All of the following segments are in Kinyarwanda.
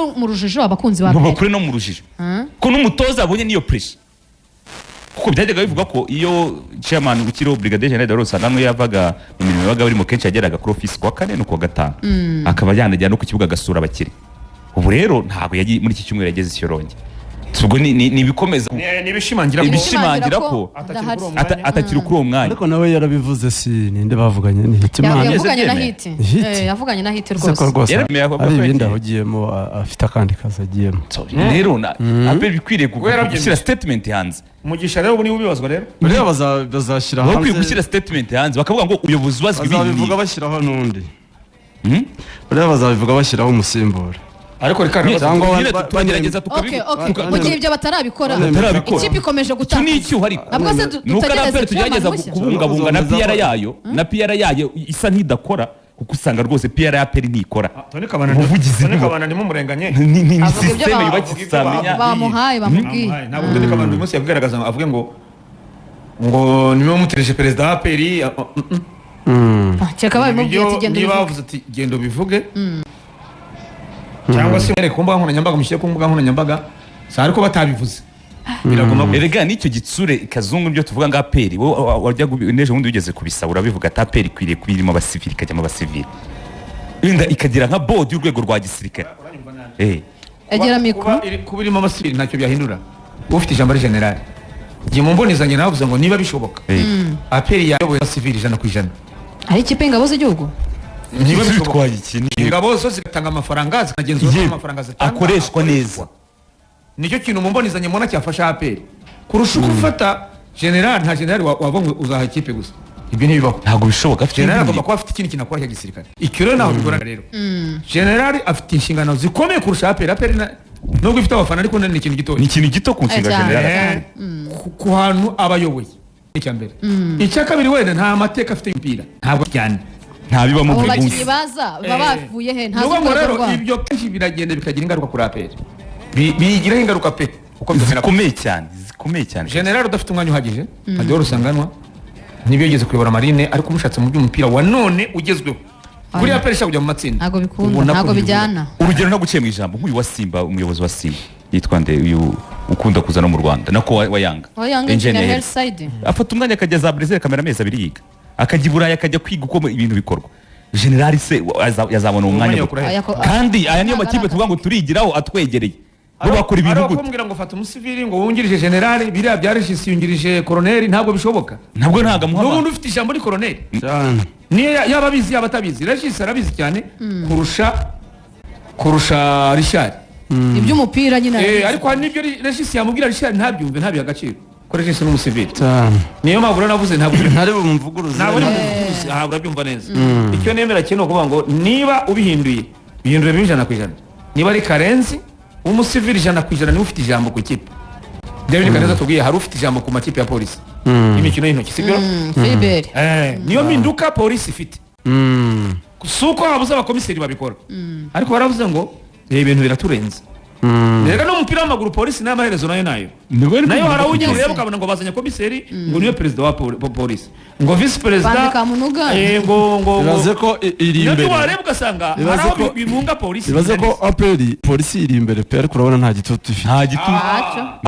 no mu rujijo abakunzi ba bakure no mu rujijo ko n'umutoza abonye niyo pressure kuko byajyaga bivuga ko iyo chairman ukiro brigadier general de Rosanano yavaga mu mirimo yabaga bari mu kenshi yageraga kuri office kwa kane no kwa gatanu akaba yanajya no ku kibuga gasura abakire ubu rero ntabwo yagiye muri iki cyumweru yageze Shyorongi ubwo ni bikomeza ibishimangira ko atakiri kuri uwo mwanya ariko nawe yarabivuze si ninde bavuganye ni Hitimana yavuganye na hit rwose ari ibindi ahugiyemo afite akandi kazi agiyemo rero abe bikwiriye gushyira statement hanze Mugisha rero ni ubibazwa rero bazashyira hanze bakwiye gushyira statement hanze bakavuga ngo ubuyobozi bazwi ibindi bazabivuga bashyiraho n'undi rero bazabivuga bashyiraho umusimbura ariko rikara tugerageza mu gihe ibyo batarabikora ikipe ikomeje gutaka n'icyuho ariko nuko arapere tugerageza kubungabunga na PR yayo isa nk'idakora kuko usanga rwose PR ya peri ntikora ubuvugizi n'ikabana ndimo murenganye ni system yubakitse bamuhaye bamubwiye ntabwo ndende kabana uyu munsi yabigaragaza avuge ngo niwe mutereje perezida wa peri cyeka babimubwiye ati genda niba bavuze ati gendo bivuge cyangwa se mwere kumbuga nkoranyambaga mushyire ku mbuga nkoranyambaga sari ko batabivuze biragoma erega nicyo gitsure kazungu nibyo tuvuga nga peri wowe wajya neje wundi ugeze kubisa urabivuga ta peri kwiriye kwirimo abasivili kajya mu basivili inda ikagira nka board y'urwego rwa gisirikare egera mikro kubirimo abasivili ntacyo byahindura ufite ijambo ari general giye mu mbonezanye navuze ngo niba bishoboka aperi yayoboye abasivili 100%. ari ikipe ingabo z'igihugu niba bitwaye ikintu ingabo zo zitanga amafaranga zikagenzura amafaranga zitanga akoreshwa neza nicyo kintu mu mbonezanye mubona cyafasha aperi kurusha gufata general nta general wabonye uzaha ikipe gusa ibyo ntibibaho ntabwo bishoboka general agomba kuba afite ikindi kintu akora cya gisirikare icyo rero naho bigora rero general afite inshingano zikomeye kurusha aperi nubwo ifite abafana ariko ni ikintu gito ni ikintu gito ku nshinga general ku hantu abayoboye icya mbere icya kabiri wenda nta mateka afite impira ntabwo cyane ntabiba mu buri munsi bavuye he ntazo rero ibyo kenshi biragenda bikagira ingaruka kuri aperi bigiraho ingaruka pe uko zikomeye cyane general udafite umwanya uhagije Adolphe Rusanganwa nibiyo yigeze kuyobora marine ariko umushatse mu by'umupira wa none ugezweho kuri aperi shaka kujya mu matsinda ntago bikunda ntago bijyana urugero nta guciye mu ijambo nk'uyu wa Simba umuyobozi wa Simba yitwa nde uyu ukunda kuza no mu Rwanda nako wa Yanga engineer side afata umwanya akajya za Brazil kamera amezi abiri yiga akajya Burayi akajya kwiga uko ibintu bikorwa general se yazabona umwanya kandi aya niyo makipe tuvuga ngo turigiraho atwegereye bo bakora ibintu gute kumbwira ngo fata umusivili ngo wungirije general biriya bya regisi yungirije colonel ntabwo bishoboka ntabwo muhama n'ubundi ufite ijambo ari colonel niyo yaba abizi yaba atabizi regisi arabizi cyane kurusha Richard iby'umupira nyine ariko hari n'ibyo regisi yamubwira Richard ntabyumve ntabiha agaciro ko regisi n'umusivili niyo mpamvu rero navuze ntabwo ntari bumuvuguruze aha urabyumva neza icyo nemera kino kuvuga ngo niba ubihinduye bihindure 100%. niba ari Karenzi umusivili 100% ni ufite ijambo ku ikipe David Kaneza tubwiye hari ufite ijambo ku makipe ya polisi imikino y'intoki sibyo Philibert niyo minduka polisi ifite suko habuze abakomiseri babikora ariko baravuze ngo ibintu biraturenze rega no mupira w'amaguru polisi n'amaherezo nayo nayo harawugira rero ukabona ngo bazanya komiseri ngo niyo perezida wa polisi ngo vice perezida ngo bibaze ko iri imbere wareba ugasanga haraho bimunga polisi bibaze ko aperi polisi iri imbere pe ariko urabona nta gitutu ifite nta gitutu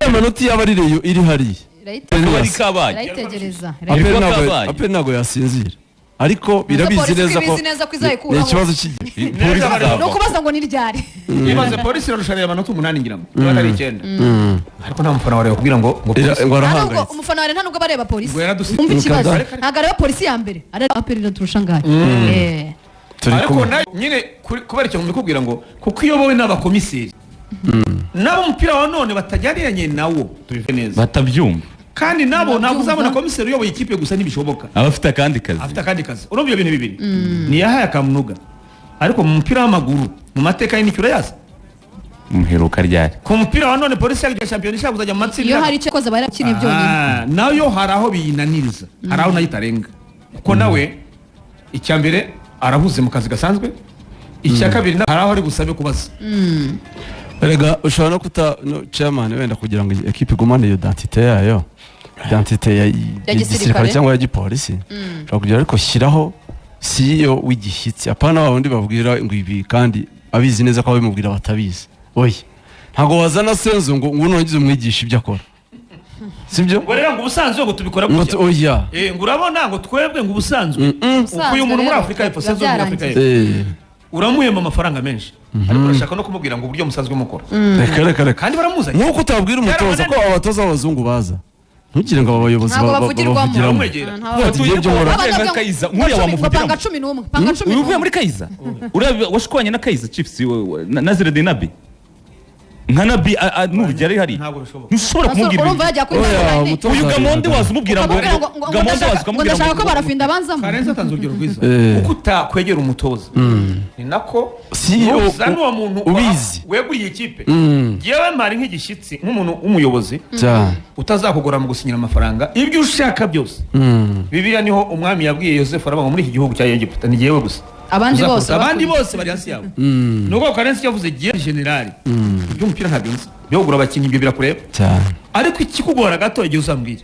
amanota y'abarireyo iri hariya irayitegereza aperi ntabwo yasinzira ariko birabizi neza ko ni ikibazo cy'igihe no kubaza ngo ni ryari ibaze polisi irarushanira amanota 8 ngira ngo niba ari 9 ariko nta mufana wareba kubwira ngo arahangayitse umufana ware nta nubwo bareba polisi umva ikibazo ntabwo areba polisi ya mbere areba aperi iraturusha ngahe ariko nyine kubera icyo mbikubwira ngo kuko iyobowe n'abakomiseri nabo umupira wa none batajyaniranye nawo tubive neza batabyumva kandi nabo ntabwo uzabona komiseri uyoboye ikipe gusa ntibishoboka abafite akandi kazi urumva ibyo bintu bibiri ni yahaye akamunuga ariko mu mupira w'amaguru mu mateka y'imikino yaza muheruka ryari ku mupira wa none polisi ya shampiyona ishaka kuzajya mu matsinda iyo hari icyo koza barakiri byonyine nayo hari aho biyinaniriza hari aho nayo itarenga kuko nawe icya mbere arahuze mu kazi gasanzwe icya kabiri hari aho ari busabe kubaza Erega ushobora no kuta chairman wenda kugira ngo equipe igumane iyo identité yayo identité ya gisirikare cyangwa ya gipolisi ushobora kugira ariko shyiraho CEO w'igishyitsi apana wa wundi babwira ngo ibi kandi abizi neza ko abimubwira batabizi oya ntabwo wazana senzo ngo unagize umwigisha ibyo akora sibyo ngo rero ngo ubusanzwe ngo tubikora gutya oya ngo urabona ngo twebwe ngo ubusanzwe uyu muntu muri Afrika y'Epfo senzo muri Afrika y'Epfo uramuhemba amafaranga menshi ariko urashaka no kumubwira ngo uburyo musanzwe mukora reka kandi baramuzanye nkuko utabwira umutoza ko abatoza b'abazungu baza ntugire ngo abayobozi bavugiramo panga 11 uvuye muri Kayiza washwanye na Kayiza Chiefs na Zerede Nabi nka Nabi n'urugero ari hari ntushobora kumubwira urumva yajya kwizana uyu Gamonde waza umubwira ngo Gamonde waza ukamubwira ngo ndashaka ko barafinda banzamo Karenzi atanze urugero rwiza uko utakwegera umutoza ni nako uzana uwo muntu weguriye ikipe yewe mari nk'igishyitsi nk'umuntu w'umuyobozi utazakugora mu gusinyira amafaranga ibyo ushaka byose Bibiliya niho umwami yabwiye Yosefu aravuga muri iki gihugu cya Egiputa ni yewe gusa abandi bose bari hasi yawe nuko Karenzi yavuze giye generali by'umupira ntabyo nzi byogura abakinyi ibyo birakureba ariko ikikugora gato igihe uzambwira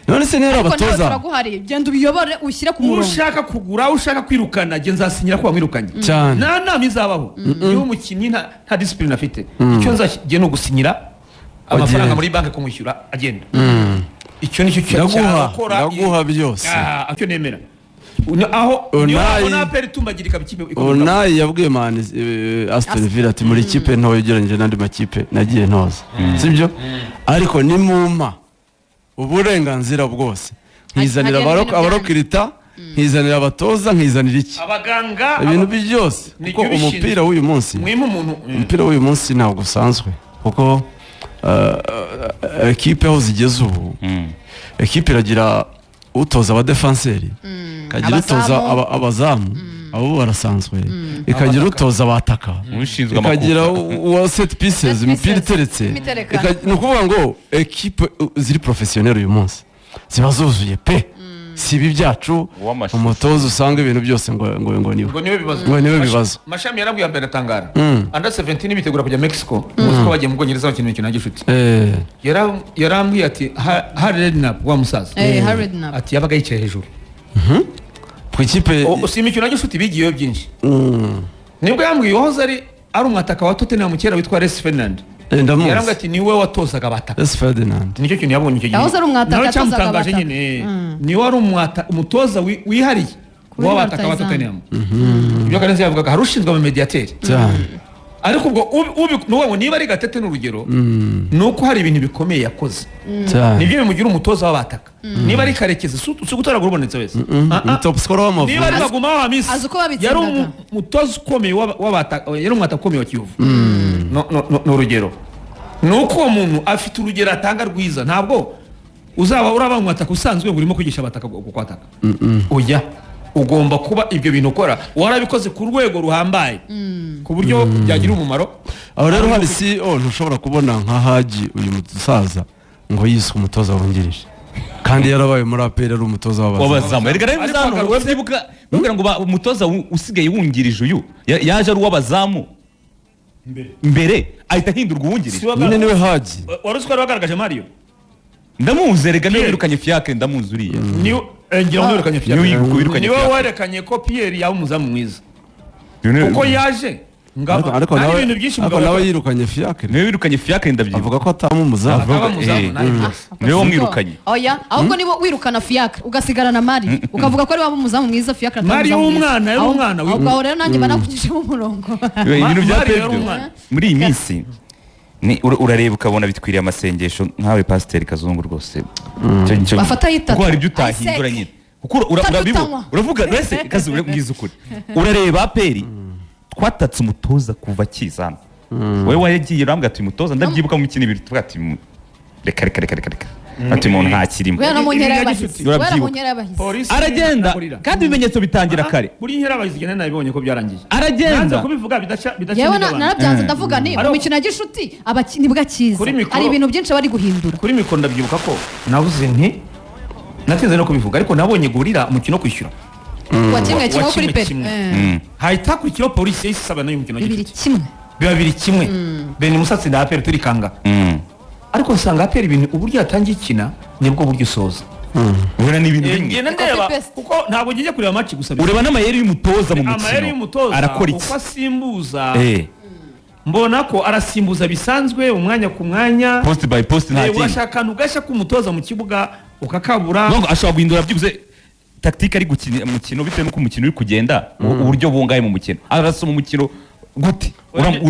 none se nero abatoza turaguhariye genda ubiyobore ushyire ku murongo ushaka kugura ushaka kwirukana je nzasinyira ko wamwirukanye nta nama izabaho niho umukinyi nta discipline afite icyo nzagiye no gusinyira amafaranga muri banki kumwishyura agenda icyo nicyo cyaguha byose acyo nemera aho niyo peri tumbagirika bikipe Onayi yabwiye man Aston Villa ati muri kipe nto yegeranye n'andi makipe nagiye ntoza sibyo ariko ni muma uburenganzira bwose nkizanira abarokirita nkizanira abatoza nkizanira iki abaganga ibintu byose kuko umupira w'uyu munsi umupira w'uyu munsi ntabwo usanzwe kuko ekipe aho zigeze ubu ekipe iragira utoza abadefanseri kagira utoza abazamu abo barasanzwe ikagira utoza abataka ikagira uwa set pieces imipira iteretse ni ukuvuga ngo ekipe ziri professionnel uyu munsi ziba zuzuye pe si ibi byacu umutoza usanga ibintu byose ngo niwe bibazo Mashami yarabwiye mbere atangara under 17 bitegura kujya Mexico bagiye mu Bwongereza bakina imikino ya gishuti yarambwiye ati Redknapp wa musaza ati yabaga yicaye hejuru ku ikipe si imikino ya gishuti bigiyeyo byinshi nibwo yambwiye wahoze ari umwataka wa Tottenham mu kera witwa Les Ferdinand yarambwiye ati niwe watozaga abataka Les Ferdinand nicyo kintu yabonye icyo gihe yahoze ari umwataka yatozaga abataka niwe ari umutoza wihariye w'abataka wa Tottenham ibyo Karenzi yavugaga hari ushinzwe mu mediateur ariko ubwo nuwo niba ari Gatete n'urugero nuko hari ibintu bikomeye yakoze nibyo bimugira umutoza w'abataka niba ari Karekezi si gutoragura ubonetse wese top scorer w'Amavubi niba ari Baguma wa Hamisi yari umutoza ukomeye w'abataka yari umwataka ukomeye wa Kiyovu n'urugero nuko uwo muntu afite urugero atanga rwiza ntabwo uzaba uraba umwataka usanzwe ngo urimo kwigisha abataka kwataka oya ugomba kuba ibyo bintu ukora warabikoze ku rwego ruhambaye ku buryo byagira umumaro aho rero hari CEO ntushobora kubona nka Haji uyu musaza ngo yiswe umutoza wungirije kandi yarabaye muri APR ari umutoza w'abazamu erega rero bizano wabyibuka kugira ngo umutoza usigaye wungirije uyu yaje ari uw'abazamu mbere ahita hindurwa uwungirije none niwe Haji waruzwa bagaragaje Mario ndamuzi erega niwe wirukanye Fiacre ndamuzi uriya ngira wirukanye Fiacre niwe werekanye ko Pierre yaba umuzamu mwiza uko yaje ariko nawe yirukanye Fiacre niwe wirukanye Fiacre ndabyibuka avuga ko atamuzamu niwe wamwirukanye oya ahubwo nibo wirukana Fiacre ugasigarana Mari ukavuga ko ari waba umuzamu mwiza Fiacre Mari w'umwana yari umwana ahubwo rero nanjye banakujije mu murongo ibintu bya Pedro muri iyi minsi urareba ukabona bitwiriye amasengesho nkawe Pasiteri Kazungu rwose bafata yitatu kuko hari ibyo utahindura nyine uravuga wese Kazungu mwiza ukuri urareba APR twatatse umutoza kuva kizana wowe wagiye urambwa ati umutoza ndabyibuka mu mikino ibiri tuvuga ati reka ati umuntu ntakirimo aragenda kandi ibimenyetso bitangira kare buri nkera abazigena nabibonye ko byarangiye aragenda kubivuga bidaca yewe narabyanze ndavuga ni mu mikino ya gishuti abakinyi bwakiza ari ibintu byinshi bari guhindura kuri mikoro ndabyibuka ko navuze nti natinze no kubivuga ariko nabonye gurira umukino kwishyura wa kimwe kuri peri hahita kurikiraho polisi yahise isaba nayo umukino wa gishuti biba bibiri kimwe Beni Musatsi na APR turikanga ariko nsanga APR ibintu uburyo yatangiye ikina nibwo buryo usoza ubona n'ibintu bimwe ndeba kuko ntabwo ngiye kureba match gusa ureba n'amayeri y'umutoza mu mikino arakora iki uko asimbuza mbona ko arasimbuza bisanzwe umwanya ku mwanya post by post nta kintu urashaka akantu gashya k'umutoza mu kibuga ukakabura ngo ashobora guhindura byibuze tactique ari gukina umukino bitewe n'uko umukino uri kugenda uburyo bungaye mu mukino arasoma umukino gute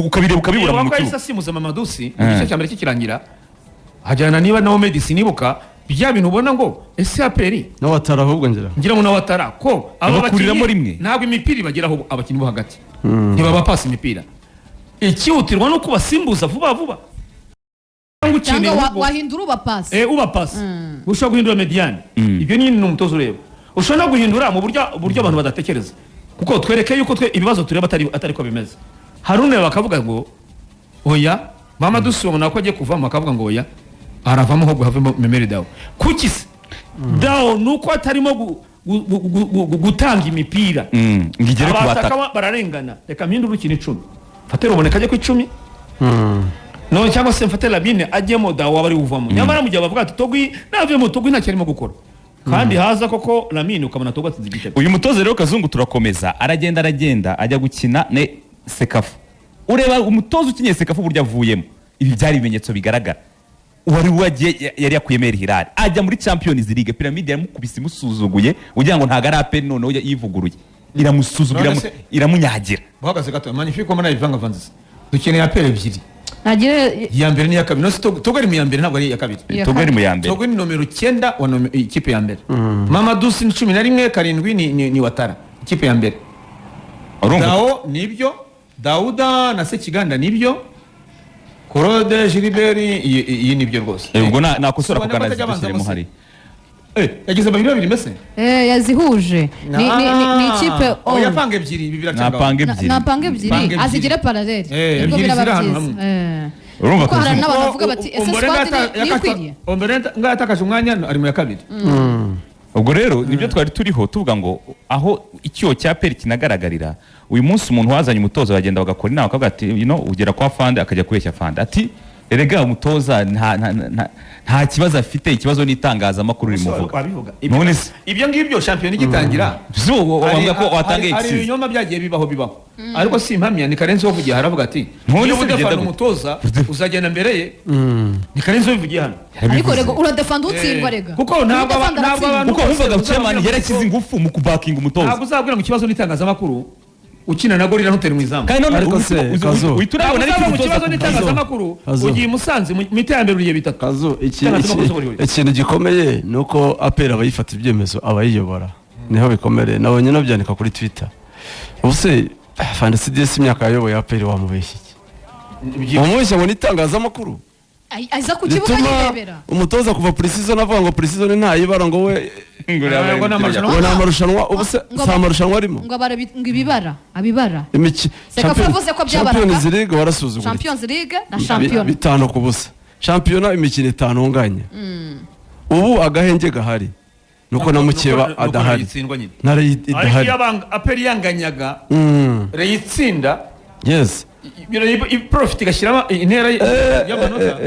ukabireba ukabibura mu kibuga asimuza Mamadusi igice cya mbere kikirangira hajyana niba nawo medicine ibuka bya bintu ubona ngo ese aperi no watara ahubwo ngira ngo na watara ko abakuriramo rimwe ntabwo imipira ibageraho abakinnyi bo hagati ntibaba pasi imipira ikihutirwa no kubasimbuza vuba vuba cyangwa wahindura uba pasi ushobora guhindura mediane ibyo ni umutozo ureba ushobora no guhindura mu buryo abantu badatekereza kuko twereke yuko ibibazo tureba atari ko bimeze harune bakavuga ngo oya Mamadusi ubona ko agiye kuvamo akavuga ngo oya aravamo ho guhavemo Memeri Dawo kuki se Dawo nuko atarimo gutanga imipira ngigere kubataka bararengana reka mpindura ukina 10 fatero uboneka aje ku 10 no cyangwa se mfatela bine ajyemo Dawo abari uvamo nyamara mu gihe bavuga ati Togwi navemo Togwi nta cyarimo gukora kandi haza koko Lamine ukabona Togwi atsinze igitego uyu mutozo rero Kazungu turakomeza aragenda ajya gukina ne Sekafu ureba umutozo ukinye Sekafu burya avuyemo ibi byari ibimenyetso bigaragara wari wagiye yari yakuyemo Hilal ajya muri Champions League Pyramide yamukubise imusuzuguye ugira ngo ntago ari apeni noneho yivuguruye iramusuzugira iramunyagira bahagaze gato magnifique ko mana ivanga vanze dukeneye apeli ebyiri nagire ya mbere ni ya kabiri no Togo ari mu ya mbere ntabwo ari ya kabiri Togo ari mu ya mbere Togo ni nomero 9 wa ikipe ya mbere Mamadusi ni 11 karindwi ni watara ikipe ya mbere Dao nibyo Dauda na Sekiganda nibyo Korode Gilbert iyi nibyo rwose ubwo nakosora kuganazishyiremo hari yagize babiri mese yazihuje ni ikipe yapanga ebyiri bibiracanga napanga ebyiri azigire parallele ubwo birababyiza urumva ko hari n'abantu bavuga bati ese squad ni ikwiriye Ombolenga ngatakaje umwanya ari mu ya kabiri ubwo rero nibyo twari turiho tuvuga ngo aho icyo cya peri kinagaragarira uyu munsi umuntu wazanye umutoza bagenda bagakora inama akavuga ati ugera kwa fande akajya kubeshya fande ati erega umutoza nta kibazo afite ikibazo n'itangazamakuru rimuvuga none ibyo ngibyo shampiyona igitangira wavuga ko watanga hari ibinyoma byagiye bibaho ariko si impamya ni Karenzi wavugiye haravuga ati niyo udefanda umutoza uzagenda mbere ye ni Karenzi wavugiye hano ariko rego uradefanda utsindwa rega kuko ntabwo kuko wumvaga chairman yarakize ingufu mu kubakinga umutoza ntabwo uzabwira mu kibazo n'itangazamakuru ukina na gorira ntutera mu izamu kandi none witurabona ari ikibazo n'itangazamakuru ugiye Musanze mu iterambere uriye bitatu Kazo ikintu gikomeye nuko apera abayifata ibyemezo abayiyobora niho bikomere nabonye no byandika kuri Twitter ubuse Fantasy DS imyaka yayoboye apera wamubeshye iki umubeshye ngo n'itangazamakuru aza ku kibuga yirebera umutoza kuva pre-season avuga ngo pre-season ntayibara ngo we ngo namarushanwa ubuse samarushanwa arimo ngo ibibara abibara Sekafu yavuze ko byabaraga Champions League warasuzugura Champions League na Champions bitano ku busa Champions imikino 5 unganye ubu agahenge gahari nuko namukeba adahari ntare idahari aperi yanganyaga reyitsinda yes profit gashyiramo intera y'amanota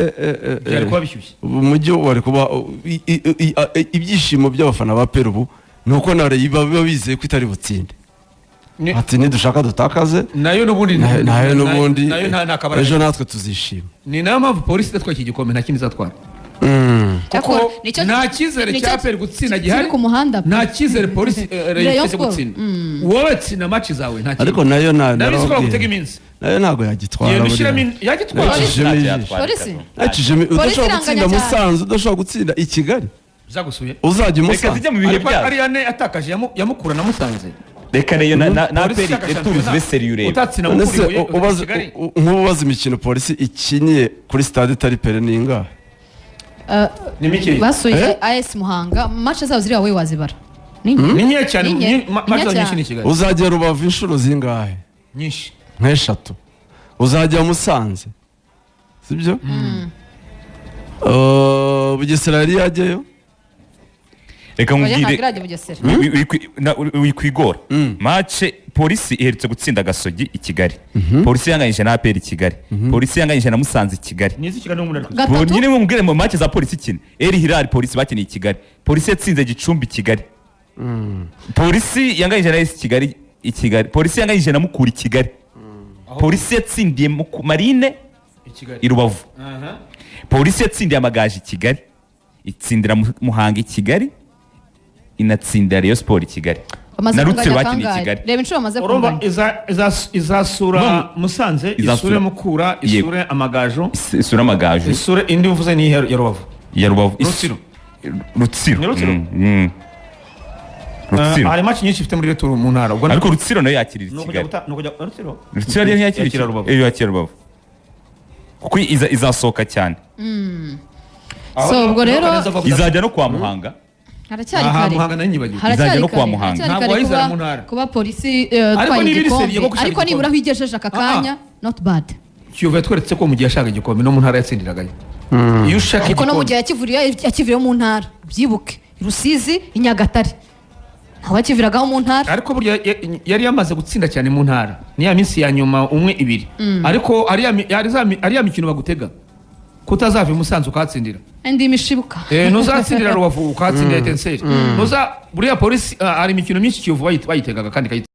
byari kuba bishyushye umujyi wari kuba ibyishimo by'abafana ba Peru nuko nare biba bizeye ko itari butsinde ati nidushaka dutakaze nayo n'ubundi ejo natwe tuzishima ni nayo mpamvu polisi idatwara iki gikombe nta kindi izatwara kuko nta cyizere cya peri gutsinda gihari nta cyizere polisi ifite gutsinda wowe tsinda match zawe nta ariko nayo nabizi ko gutega iminsi nayo ntabwo yagitwara yagitwara udashobora gutsinda Musanze udashobora gutsinda i Kigali zagusuye uzajya Musanze ariko ari ane atakaje yamukura na Musanze reka rero na peri eturize beseri ureba utatsina mukuriye nk'ubaza imikino polisi ikinye kuri stade itari pere ninga basuye AS Muhanga match zabo ziri wawe wazibara ni nke cyane match nyinshi ni Kigali uzajya Rubavu inshuro zingahe nyinshi nk'eshatu uzajya Musanze sibyo Bugesera yari yajyayo reka nkubwire wikwigora match polisi iherutse gutsinda Gasogi i Kigali polisi yanganyije na APR i Kigali polisi yanganyije na Musanze i Kigali nizi Kigali n'umunani nyine mubwire mu match za polisi kine Hilal polisi bakiniye i Kigali polisi yatsinze Gicumbi i Kigali polisi yanganyije na AS Kigali i Kigali polisi yanganyije na Mukura i Kigali polisi yatsindiye marine i Rubavu, polisi yatsindiye amagaju i Kigali, itsindira Muhanga i Kigali, inatsindira Rayon Sport i Kigali na Rutsiro bakiniye i Kigali. Reba inshuro bamaze urumva izasura Musanze, isure Mukura, isure amagaju, isure amagaju, isure indi uvuze ni ya Rubavu, ya Rubavu, Rutsiro hari match nyinshi ifite muri retour mu ntara, ariko Rutsiro nayo yakirira i Kigali. Rutsiro yari yakirira Rubavu, yakirira Rubavu kuko izasohoka cyane. So ubwo rero izajya no kwa Muhanga, haracyari kare, Muhanga nayo nyibagiwe, izajya no kwa Muhanga, ntabwo wayizana mu ntara kuba polisi twaye igikombe, ariko nibura higejeje aka kanya not bad. Kiyovu yatweretse ko mu gihe yashaka igikombe no mu ntara yatsindiragayo. Iyo ushaka ariko no mu igikombe gihe yakivuriye mu ntara, byibuke Rusizi, Nyagatare ntawe yakiviragaho mu ntara, ariko burya yari yamaze gutsinda cyane mu ntara niya minsi ya nyuma umwe ibiri, ariko ariya mikino bagutega kutazava Musanze ukatsindira indi mishibuka nuzatsindira Rubavu ukatsindira Etincelle, nuza buriya polisi ari imikino myinshi Kiyovu bayitegaga kandi